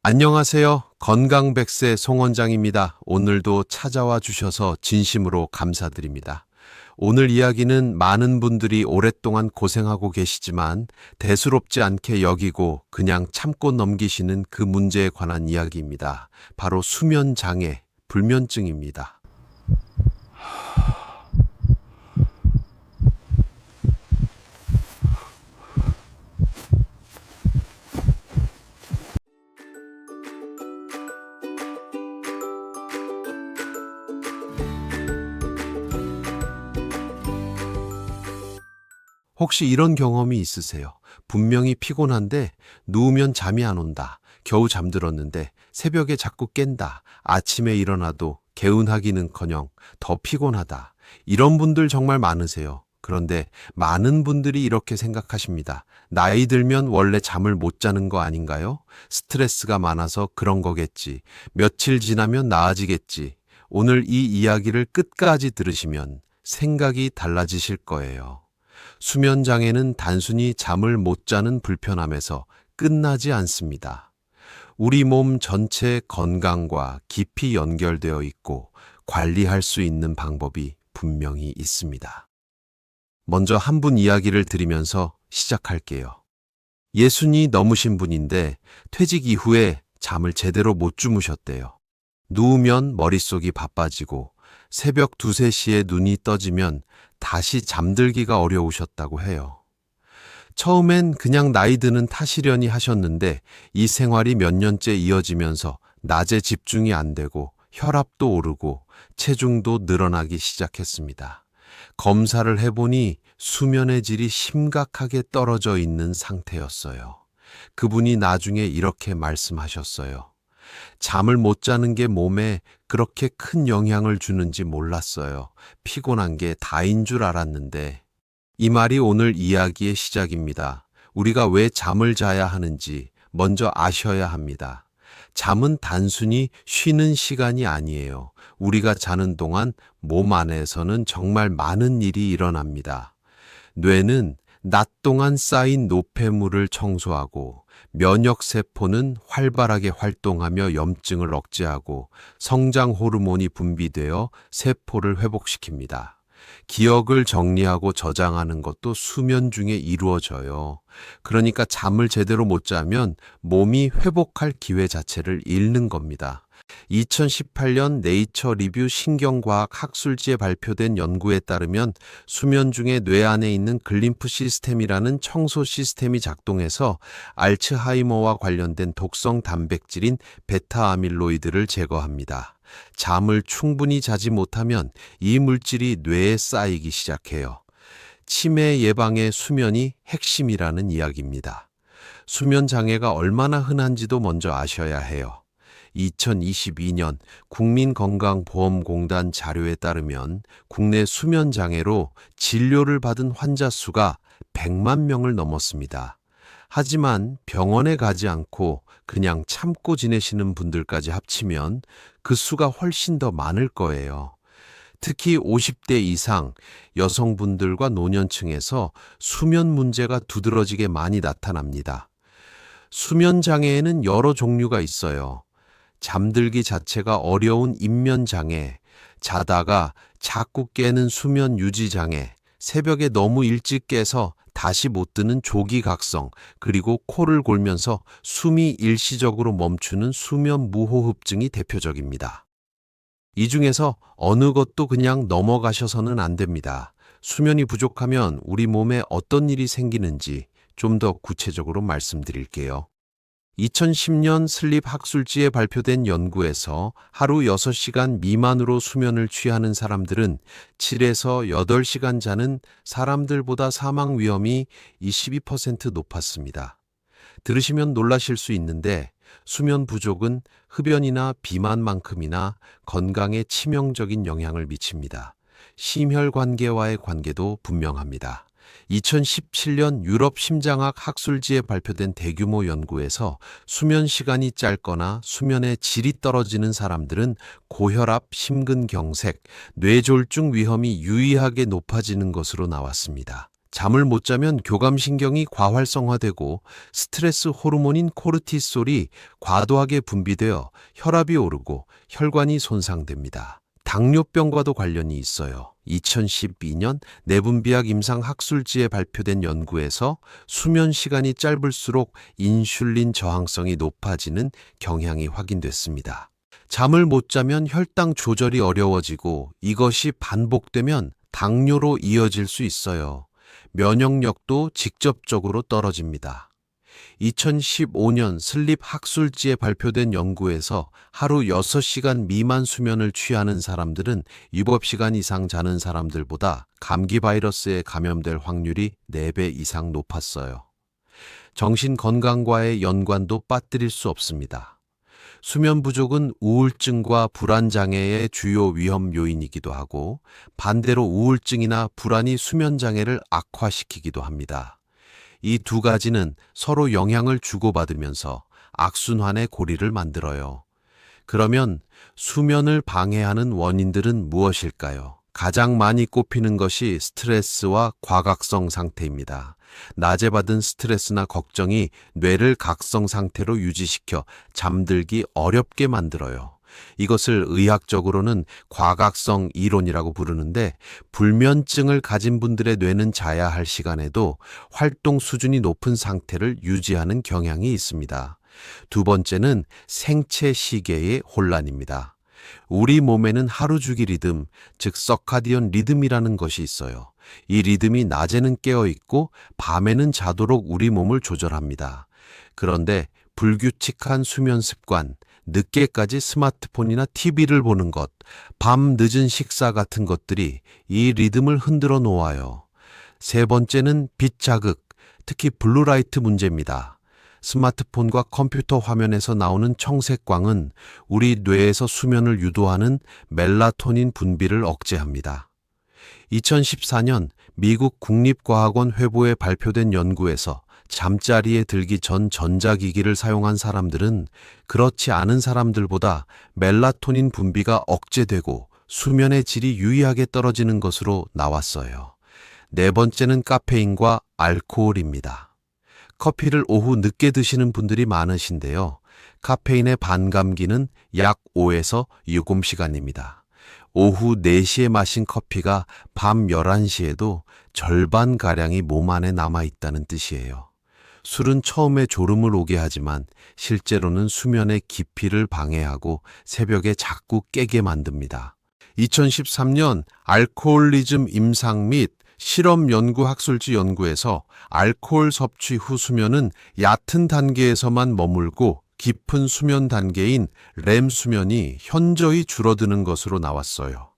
안녕하세요. 건강백세 송원장입니다. 오늘도 찾아와 주셔서 진심으로 감사드립니다. 오늘 이야기는 많은 분들이 오랫동안 고생하고 계시지만 대수롭지 않게 여기고 그냥 참고 넘기시는 그 문제에 관한 이야기입니다. 바로 수면장애, 불면증입니다. 혹시 이런 경험이 있으세요? 분명히 피곤한데 누우면 잠이 안 온다. 겨우 잠들었는데 새벽에 자꾸 깬다. 아침에 일어나도 개운하기는커녕 더 피곤하다. 이런 분들 정말 많으세요. 그런데 많은 분들이 이렇게 생각하십니다. 나이 들면 원래 잠을 못 자는 거 아닌가요? 스트레스가 많아서 그런 거겠지. 며칠 지나면 나아지겠지. 오늘 이 이야기를 끝까지 들으시면 생각이 달라지실 거예요. 수면 장애는 단순히 잠을 못 자는 불편함에서 끝나지 않습니다. 우리 몸 전체 건강과 깊이 연결되어 있고 관리할 수 있는 방법이 분명히 있습니다. 먼저 한 분 이야기를 드리면서 시작할게요. 예순이 넘으신 분인데 퇴직 이후에 잠을 제대로 못 주무셨대요. 누우면 머릿속이 바빠지고 새벽 2, 3시에 눈이 떠지면 다시 잠들기가 어려우셨다고 해요. 처음엔 그냥 나이 드는 탓이려니 하셨는데 이 생활이 몇 년째 이어지면서 낮에 집중이 안 되고 혈압도 오르고 체중도 늘어나기 시작했습니다. 검사를 해보니 수면의 질이 심각하게 떨어져 있는 상태였어요. 그분이 나중에 이렇게 말씀하셨어요. 잠을 못 자는 게 몸에 그렇게 큰 영향을 주는지 몰랐어요. 피곤한 게 다인 줄 알았는데. 이 말이 오늘 이야기의 시작입니다. 우리가 왜 잠을 자야 하는지 먼저 아셔야 합니다. 잠은 단순히 쉬는 시간이 아니에요. 우리가 자는 동안 몸 안에서는 정말 많은 일이 일어납니다. 뇌는 낮 동안 쌓인 노폐물을 청소하고 면역세포는 활발하게 활동하며 염증을 억제하고 성장 호르몬이 분비되어 세포를 회복시킵니다. 기억을 정리하고 저장하는 것도 수면 중에 이루어져요. 그러니까 잠을 제대로 못 자면 몸이 회복할 기회 자체를 잃는 겁니다. 2018년 네이처 리뷰 신경과학 학술지에 발표된 연구에 따르면 수면 중에 뇌 안에 있는 글림프 시스템이라는 청소 시스템이 작동해서 알츠하이머와 관련된 독성 단백질인 베타 아밀로이드를 제거합니다. 잠을 충분히 자지 못하면 이 물질이 뇌에 쌓이기 시작해요. 치매 예방의 수면이 핵심이라는 이야기입니다. 수면 장애가 얼마나 흔한지도 먼저 아셔야 해요. 2022년 국민건강보험공단 자료에 따르면 국내 수면장애로 진료를 받은 환자 수가 100만 명을 넘었습니다. 하지만 병원에 가지 않고 그냥 참고 지내시는 분들까지 합치면 그 수가 훨씬 더 많을 거예요. 특히 50대 이상 여성분들과 노년층에서 수면 문제가 두드러지게 많이 나타납니다. 수면 장애에는 여러 종류가 있어요. 잠들기 자체가 어려운 입면장애, 자다가 자꾸 깨는 수면 유지장애, 새벽에 너무 일찍 깨서 다시 못 드는 조기각성, 그리고 코를 골면서 숨이 일시적으로 멈추는 수면 무호흡증이 대표적입니다. 이 중에서 어느 것도 그냥 넘어가셔서는 안 됩니다. 수면이 부족하면 우리 몸에 어떤 일이 생기는지 좀 더 구체적으로 말씀드릴게요. 2010년 슬립 학술지에 발표된 연구에서 하루 6시간 미만으로 수면을 취하는 사람들은 7에서 8시간 자는 사람들보다 사망 위험이 22% 높았습니다. 들으시면 놀라실 수 있는데 수면 부족은 흡연이나 비만만큼이나 건강에 치명적인 영향을 미칩니다. 심혈관계와의 관계도 분명합니다. 2017년 유럽 심장학 학술지에 발표된 대규모 연구에서 수면 시간이 짧거나 수면의 질이 떨어지는 사람들은 고혈압, 심근경색, 뇌졸중 위험이 유의하게 높아지는 것으로 나왔습니다. 잠을 못 자면 교감신경이 과활성화되고 스트레스 호르몬인 코르티솔이 과도하게 분비되어 혈압이 오르고 혈관이 손상됩니다. 당뇨병과도 관련이 있어요. 2012년 내분비학 임상 학술지에 발표된 연구에서 수면 시간이 짧을수록 인슐린 저항성이 높아지는 경향이 확인됐습니다. 잠을 못 자면 혈당 조절이 어려워지고 이것이 반복되면 당뇨로 이어질 수 있어요. 면역력도 직접적으로 떨어집니다. 2015년 슬립 학술지에 발표된 연구에서 하루 6시간 미만 수면을 취하는 사람들은 7시간 이상 자는 사람들보다 감기 바이러스에 감염될 확률이 4배 이상 높았어요. 정신 건강과의 연관도 빠뜨릴 수 없습니다. 수면 부족은 우울증과 불안 장애의 주요 위험 요인이기도 하고 반대로 우울증이나 불안이 수면 장애를 악화시키기도 합니다. 이 두 가지는 서로 영향을 주고받으면서 악순환의 고리를 만들어요. 그러면 수면을 방해하는 원인들은 무엇일까요? 가장 많이 꼽히는 것이 스트레스와 과각성 상태입니다. 낮에 받은 스트레스나 걱정이 뇌를 각성 상태로 유지시켜 잠들기 어렵게 만들어요. 이것을 의학적으로는 과각성 이론이라고 부르는데 불면증을 가진 분들의 뇌는 자야 할 시간에도 활동 수준이 높은 상태를 유지하는 경향이 있습니다. 두 번째는 생체 시계의 혼란입니다. 우리 몸에는 하루 주기 리듬, 즉 서카디언 리듬이라는 것이 있어요. 이 리듬이 낮에는 깨어 있고 밤에는 자도록 우리 몸을 조절합니다. 그런데 불규칙한 수면 습관, 늦게까지 스마트폰이나 TV를 보는 것, 밤 늦은 식사 같은 것들이 이 리듬을 흔들어 놓아요. 세 번째는 빛 자극, 특히 블루라이트 문제입니다. 스마트폰과 컴퓨터 화면에서 나오는 청색광은 우리 뇌에서 수면을 유도하는 멜라토닌 분비를 억제합니다. 2014년 미국 국립과학원 회보에 발표된 연구에서 잠자리에 들기 전 전자기기를 사용한 사람들은 그렇지 않은 사람들보다 멜라토닌 분비가 억제되고 수면의 질이 유의하게 떨어지는 것으로 나왔어요. 네 번째는 카페인과 알코올입니다. 커피를 오후 늦게 드시는 분들이 많으신데요. 카페인의 반감기는 약 5에서 6시간입니다. 오후 4시에 마신 커피가 밤 11시에도 절반가량이 몸 안에 남아있다는 뜻이에요. 술은 처음에 졸음을 오게 하지만 실제로는 수면의 깊이를 방해하고 새벽에 자꾸 깨게 만듭니다. 2013년 알코올리즘 임상 및 실험 연구 학술지 연구에서 알코올 섭취 후 수면은 얕은 단계에서만 머물고 깊은 수면 단계인 렘 수면이 현저히 줄어드는 것으로 나왔어요.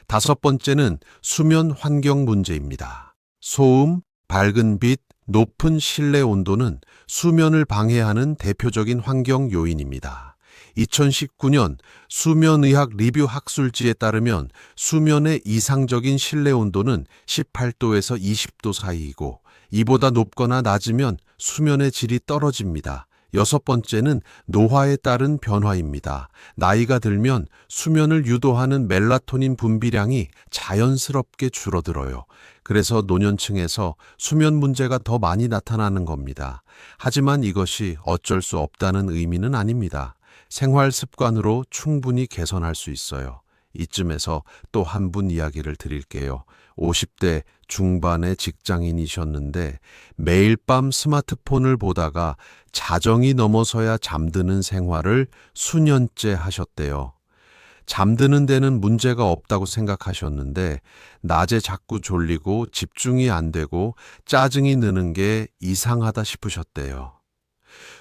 다섯 번째는 수면 환경 문제입니다. 소음, 밝은 빛, 높은 실내 온도는 수면을 방해하는 대표적인 환경 요인입니다. 2019년 수면의학 리뷰 학술지에 따르면 수면의 이상적인 실내 온도는 18도에서 20도 사이이고 이보다 높거나 낮으면 수면의 질이 떨어집니다. 여섯 번째는 노화에 따른 변화입니다. 나이가 들면 수면을 유도하는 멜라토닌 분비량이 자연스럽게 줄어들어요. 그래서 노년층에서 수면 문제가 더 많이 나타나는 겁니다. 하지만 이것이 어쩔 수 없다는 의미는 아닙니다. 생활 습관으로 충분히 개선할 수 있어요. 이쯤에서 또 한 분 이야기를 드릴게요. 50대 중반의 직장인이셨는데 매일 밤 스마트폰을 보다가 자정이 넘어서야 잠드는 생활을 수년째 하셨대요. 잠드는 데는 문제가 없다고 생각하셨는데 낮에 자꾸 졸리고 집중이 안 되고 짜증이 느는 게 이상하다 싶으셨대요.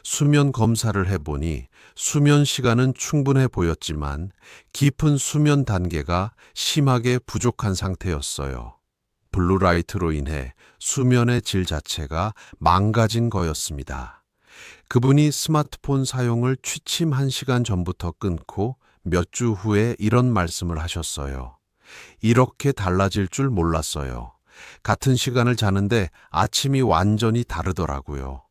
수면 검사를 해보니 수면 시간은 충분해 보였지만 깊은 수면 단계가 심하게 부족한 상태였어요. 블루라이트로 인해 수면의 질 자체가 망가진 거였습니다. 그분이 스마트폰 사용을 취침 1시간 전부터 끊고 몇 주 후에 이런 말씀을 하셨어요. 이렇게 달라질 줄 몰랐어요. 같은 시간을 자는데 아침이 완전히 다르더라고요.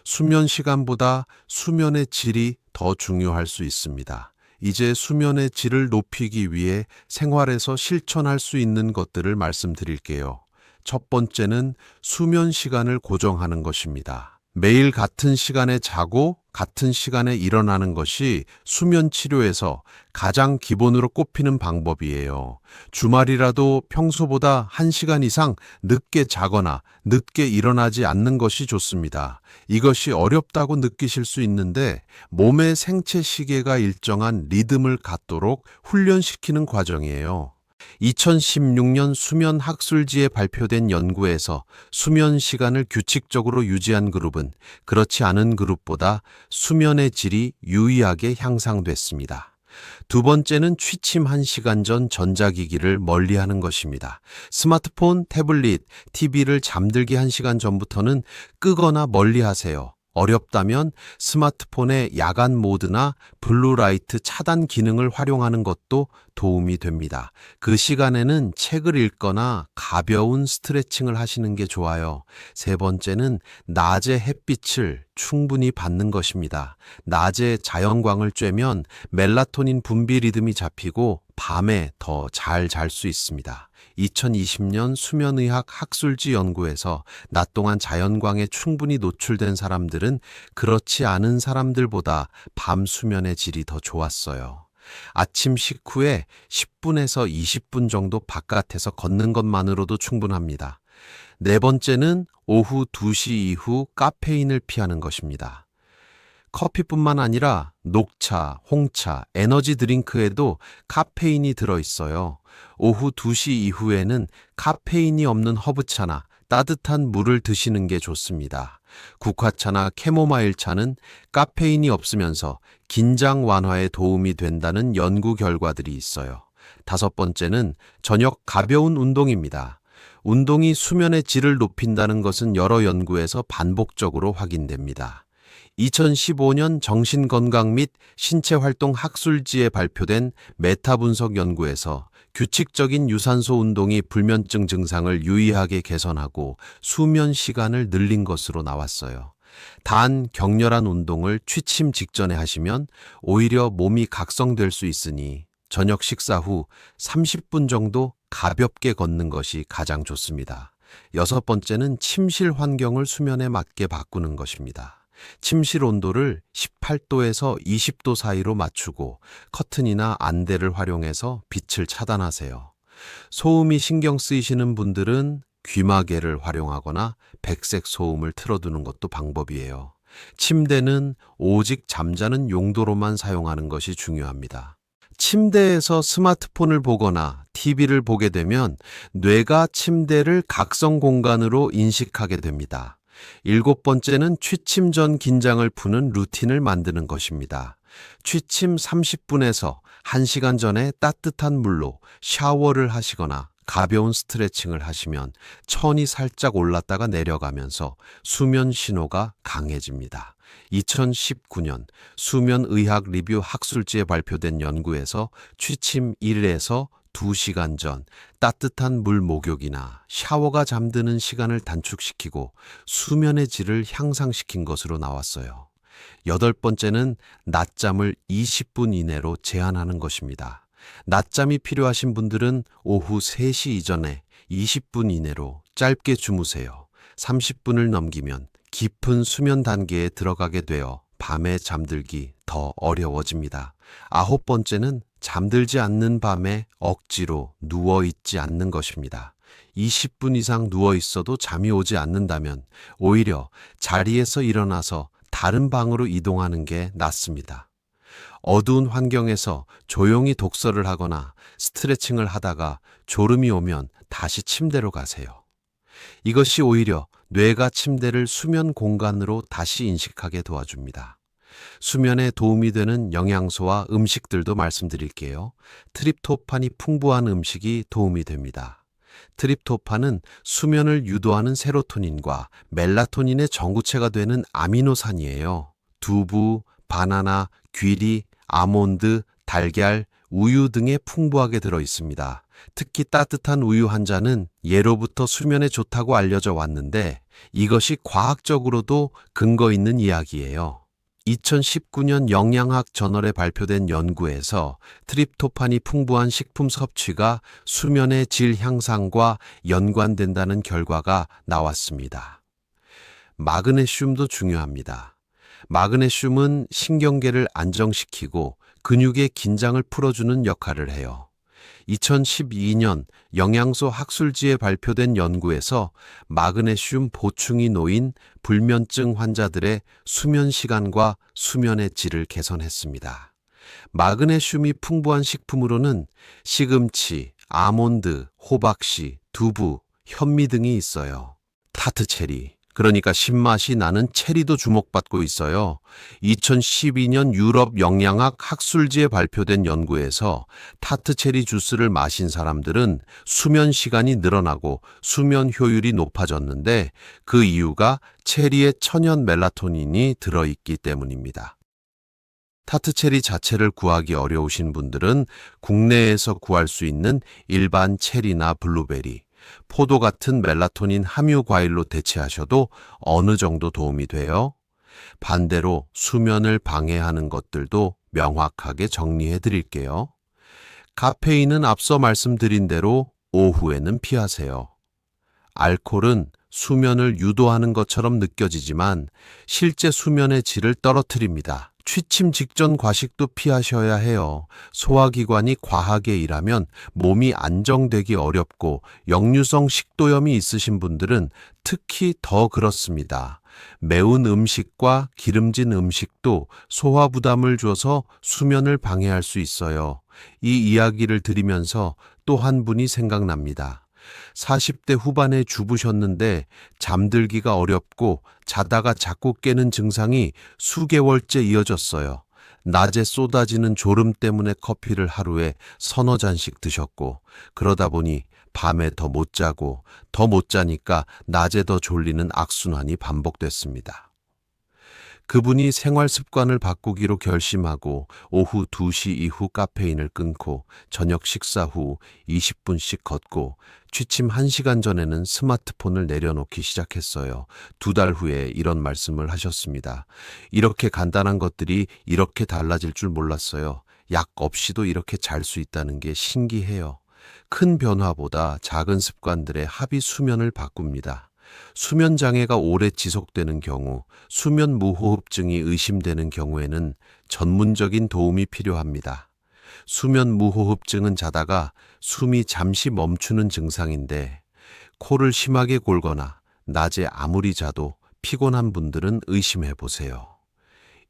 수면 시간보다 수면의 질이 더 중요할 수 있습니다. 이제 수면의 질을 높이기 위해 생활에서 실천할 수 있는 것들을 말씀드릴게요. 첫 번째는 수면 시간을 고정하는 것입니다. 매일 같은 시간에 자고 같은 시간에 일어나는 것이 수면 치료에서 가장 기본으로 꼽히는 방법이에요. 주말이라도 평소보다 1시간 이상 늦게 자거나 늦게 일어나지 않는 것이 좋습니다. 이것이 어렵다고 느끼실 수 있는데 몸의 생체 시계가 일정한 리듬을 갖도록 훈련시키는 과정이에요. 2016년 수면 학술지에 발표된 연구에서 수면 시간을 규칙적으로 유지한 그룹은 그렇지 않은 그룹보다 수면의 질이 유의하게 향상됐습니다. 두 번째는 취침 1시간 전 전자기기를 멀리하는 것입니다. 스마트폰, 태블릿, TV를 잠들기 1시간 전부터는 끄거나 멀리하세요. 어렵다면 스마트폰의 야간 모드나 블루라이트 차단 기능을 활용하는 것도 도움이 됩니다. 그 시간에는 책을 읽거나 가벼운 스트레칭을 하시는 게 좋아요. 세 번째는 낮에 햇빛을 충분히 받는 것입니다. 낮에 자연광을 쬐면 멜라토닌 분비 리듬이 잡히고 밤에 더 잘 잘 수 있습니다. 2020년 수면의학 학술지 연구에서 낮 동안 자연광에 충분히 노출된 사람들은 그렇지 않은 사람들보다 밤 수면의 질이 더 좋았어요. 아침 식후에 10분에서 20분 정도 바깥에서 걷는 것만으로도 충분합니다. 네 번째는 오후 2시 이후 카페인을 피하는 것입니다. 커피뿐만 아니라 녹차, 홍차, 에너지 드링크에도 카페인이 들어있어요. 오후 2시 이후에는 카페인이 없는 허브차나 따뜻한 물을 드시는 게 좋습니다. 국화차나 캐모마일 차는 카페인이 없으면서 긴장 완화에 도움이 된다는 연구 결과들이 있어요. 다섯 번째는 저녁 가벼운 운동입니다. 운동이 수면의 질을 높인다는 것은 여러 연구에서 반복적으로 확인됩니다. 2015년 정신건강 및 신체활동 학술지에 발표된 메타 분석 연구에서 규칙적인 유산소 운동이 불면증 증상을 유의하게 개선하고 수면 시간을 늘린 것으로 나왔어요. 단 격렬한 운동을 취침 직전에 하시면 오히려 몸이 각성될 수 있으니 저녁 식사 후 30분 정도 가볍게 걷는 것이 가장 좋습니다. 여섯 번째는 침실 환경을 수면에 맞게 바꾸는 것입니다. 침실 온도를 18도에서 20도 사이로 맞추고 커튼이나 안대를 활용해서 빛을 차단하세요. 소음이 신경 쓰이시는 분들은 귀마개를 활용하거나 백색 소음을 틀어두는 것도 방법이에요. 침대는 오직 잠자는 용도로만 사용하는 것이 중요합니다. 침대에서 스마트폰을 보거나 TV를 보게 되면 뇌가 침대를 각성 공간으로 인식하게 됩니다. 일곱 번째는 취침 전 긴장을 푸는 루틴을 만드는 것입니다. 취침 30분에서 1시간 전에 따뜻한 물로 샤워를 하시거나 가벼운 스트레칭을 하시면 천이 살짝 올랐다가 내려가면서 수면 신호가 강해집니다. 2019년 수면의학 리뷰 학술지에 발표된 연구에서 취침 1에서 2시간 전 따뜻한 물 목욕이나 샤워가 잠드는 시간을 단축시키고 수면의 질을 향상시킨 것으로 나왔어요. 여덟 번째는 낮잠을 20분 이내로 제한하는 것입니다. 낮잠이 필요하신 분들은 오후 3시 이전에 20분 이내로 짧게 주무세요. 30분을 넘기면 깊은 수면 단계에 들어가게 되어 밤에 잠들기 더 어려워집니다. 아홉 번째는 잠들지 않는 밤에 억지로 누워있지 않는 것입니다. 20분 이상 누워있어도 잠이 오지 않는다면 오히려 자리에서 일어나서 다른 방으로 이동하는 게 낫습니다. 어두운 환경에서 조용히 독서를 하거나 스트레칭을 하다가 졸음이 오면 다시 침대로 가세요. 이것이 오히려 뇌가 침대를 수면 공간으로 다시 인식하게 도와줍니다. 수면에 도움이 되는 영양소와 음식들도 말씀드릴게요. 트립토판이 풍부한 음식이 도움이 됩니다. 트립토판은 수면을 유도하는 세로토닌과 멜라토닌의 전구체가 되는 아미노산이에요. 두부, 바나나, 귀리, 아몬드, 달걀, 우유 등에 풍부하게 들어 있습니다. 특히 따뜻한 우유 한 잔은 예로부터 수면에 좋다고 알려져 왔는데 이것이 과학적으로도 근거 있는 이야기예요. 2019년 영양학 저널에 발표된 연구에서 트립토판이 풍부한 식품 섭취가 수면의 질 향상과 연관된다는 결과가 나왔습니다. 마그네슘도 중요합니다. 마그네슘은 신경계를 안정시키고 근육의 긴장을 풀어주는 역할을 해요. 2012년 영양소 학술지에 발표된 연구에서 마그네슘 보충이 놓인 불면증 환자들의 수면 시간과 수면의 질을 개선했습니다. 마그네슘이 풍부한 식품으로는 시금치, 아몬드, 호박씨, 두부, 현미 등이 있어요. 타트체리, 그러니까 신맛이 나는 체리도 주목받고 있어요. 2012년 유럽 영양학 학술지에 발표된 연구에서 타트체리 주스를 마신 사람들은 수면 시간이 늘어나고 수면 효율이 높아졌는데 그 이유가 체리에 천연 멜라토닌이 들어있기 때문입니다. 타트체리 자체를 구하기 어려우신 분들은 국내에서 구할 수 있는 일반 체리나 블루베리, 포도 같은 멜라토닌 함유 과일로 대체하셔도 어느 정도 도움이 돼요. 반대로 수면을 방해하는 것들도 명확하게 정리해 드릴게요. 카페인은 앞서 말씀드린 대로 오후에는 피하세요. 알코올은 수면을 유도하는 것처럼 느껴지지만 실제 수면의 질을 떨어뜨립니다. 취침 직전 과식도 피하셔야 해요. 소화기관이 과하게 일하면 몸이 안정되기 어렵고 역류성 식도염이 있으신 분들은 특히 더 그렇습니다. 매운 음식과 기름진 음식도 소화 부담을 줘서 수면을 방해할 수 있어요. 이 이야기를 들으면서 또 한 분이 생각납니다. 40대 후반에 주부셨는데 잠들기가 어렵고 자다가 자꾸 깨는 증상이 수개월째 이어졌어요. 낮에 쏟아지는 졸음 때문에 커피를 하루에 서너 잔씩 드셨고 그러다 보니 밤에 더 못 자고 더 못 자니까 낮에 더 졸리는 악순환이 반복됐습니다. 그분이 생활 습관을 바꾸기로 결심하고 오후 2시 이후 카페인을 끊고 저녁 식사 후 20분씩 걷고 취침 1시간 전에는 스마트폰을 내려놓기 시작했어요. 2달 후에 이런 말씀을 하셨습니다. 이렇게 간단한 것들이 이렇게 달라질 줄 몰랐어요. 약 없이도 이렇게 잘 수 있다는 게 신기해요. 큰 변화보다 작은 습관들의 합이 수면을 바꿉니다. 수면 장애가 오래 지속되는 경우, 수면 무호흡증이 의심되는 경우에는 전문적인 도움이 필요합니다. 수면 무호흡증은 자다가 숨이 잠시 멈추는 증상인데 코를 심하게 골거나 낮에 아무리 자도 피곤한 분들은 의심해 보세요.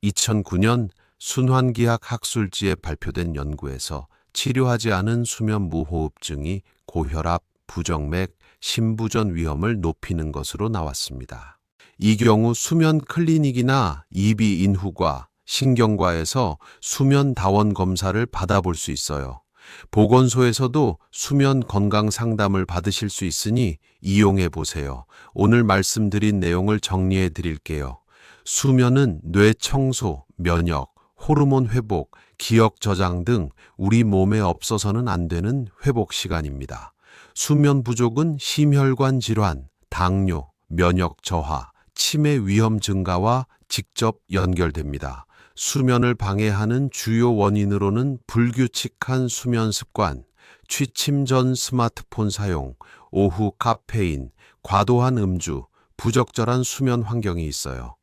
2009년 순환기학 학술지에 발표된 연구에서 치료하지 않은 수면 무호흡증이 고혈압, 부정맥, 심부전 위험을 높이는 것으로 나왔습니다. 이 경우 수면 클리닉이나 이비 인후과, 신경과에서 수면 다원 검사를 받아볼 수 있어요. 보건소에서도 수면 건강 상담을 받으실 수 있으니 이용해 보세요. 오늘 말씀드린 내용을 정리해 드릴게요. 수면은 뇌 청소, 면역, 호르몬 회복, 기억 저장 등 우리 몸에 없어서는 안 되는 회복 시간입니다. 수면 부족은 심혈관 질환, 당뇨, 면역 저하, 치매 위험 증가와 직접 연결됩니다. 수면을 방해하는 주요 원인으로는 불규칙한 수면 습관, 취침 전 스마트폰 사용, 오후 카페인, 과도한 음주, 부적절한 수면 환경이 있어요.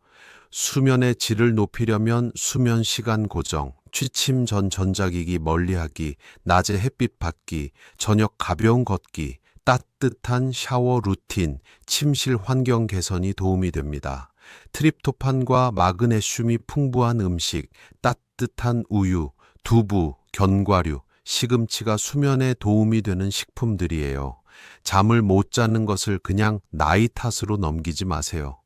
수면의 질을 높이려면 수면 시간 고정, 취침 전 전자기기 멀리하기, 낮에 햇빛 받기, 저녁 가벼운 걷기, 따뜻한 샤워 루틴, 침실 환경 개선이 도움이 됩니다. 트립토판과 마그네슘이 풍부한 음식, 따뜻한 우유, 두부, 견과류, 시금치가 수면에 도움이 되는 식품들이에요. 잠을 못 자는 것을 그냥 나이 탓으로 넘기지 마세요.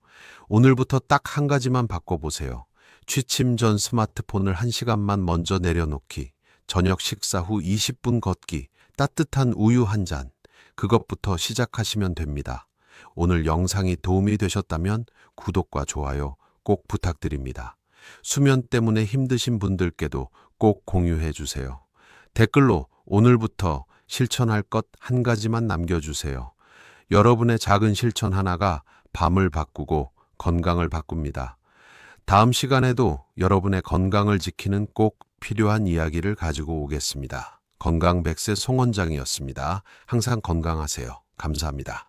오늘부터 딱 한 가지만 바꿔보세요. 취침 전 스마트폰을 1시간만 먼저 내려놓기, 저녁 식사 후 20분 걷기, 따뜻한 우유 한 잔, 그것부터 시작하시면 됩니다. 오늘 영상이 도움이 되셨다면 구독과 좋아요 꼭 부탁드립니다. 수면 때문에 힘드신 분들께도 꼭 공유해 주세요. 댓글로 오늘부터 실천할 것 한 가지만 남겨주세요. 여러분의 작은 실천 하나가 밤을 바꾸고 건강을 바꿉니다. 다음 시간에도 여러분의 건강을 지키는 꼭 필요한 이야기를 가지고 오겠습니다. 건강100세 송원장이었습니다. 항상 건강하세요. 감사합니다.